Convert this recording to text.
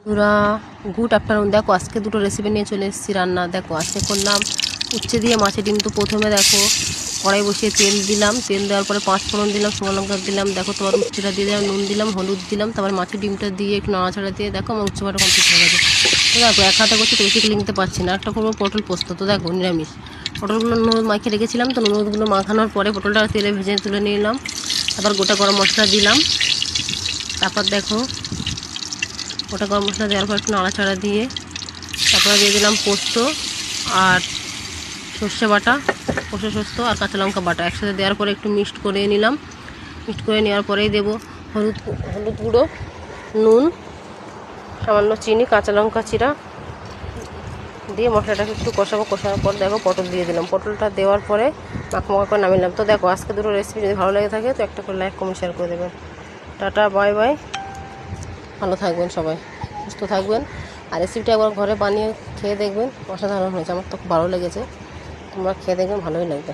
পুরা good afternoon. দেখো আজকে দুটো রেসিপি নিয়ে চলে এসেছি রান্না। দেখো আজকে করলাম উচ্ছে দিয়ে মাছের ডিম। তো প্রথমে দেখো কড়াই বসিয়ে তেল দিলাম, তেল দেওয়ার পরে 5 ফোড়ন দিলাম, শুকনো লঙ্কা দিলাম, দেখো তোমার উচ্ছেটা দিয়ে দিলাম, নুন দিলাম, হলুদ দিলাম, তারপর মাছের ডিমটা দিয়ে একটু নাড়াচাড়া দিয়ে দেখো আমার উচ্ছে বাটা কমপ্লিট হয়ে গেছে। তো দেখো এক হাতে করছি তো বেশি লিখতে পারছি না। একটা করবো পটল পোস্ত। তো দেখো নিরামিষ পটলগুলো নুন মাখিয়ে রেখেছিলাম, তো নুনগুলো মাখানোর পরে পটলটা তেলে ভেজে তুলে নিলাম, তারপর গোটা গরম মশলা দিলাম, তারপর দেখো গোটা গরম মশলা দেওয়ার পর একটু নাড়াচাড়া দিয়ে তারপরে দিয়ে দিলাম পোস্ত আর সর্ষে বাটা, সর্ষে আর কাঁচা লঙ্কা বাটা একসাথে দেওয়ার পরে একটু মিক্সড করে নিলাম। মিক্সড করে নেওয়ার পরেই দেবো হলুদ গুঁড়ো, নুন, সামান্য চিনি, কাঁচা লঙ্কা চিরা দিয়ে মশলাটাকে একটু কষাবো। কষানোর পর দেখো পটল দিয়ে দিলাম। পটলটা দেওয়ার পরে মাখা করে নামিয়ে নিলাম। তো দেখো আজকে দুটো রেসিপি যদি ভালো লেগে থাকে তো একটা করে লাইক কমেন্ট শেয়ার করে দেবেন। Tata, bye bye. ভালো থাকবেন সবাই, সুস্থ থাকবেন। আর রেসিপিটা একবার ঘরে বানিয়ে খেয়ে দেখবেন, অসাধারণ হয়েছে। আমার তো খুব ভালো লেগেছে, তোমরা খেয়ে দেখবেন, ভালোই লাগবে।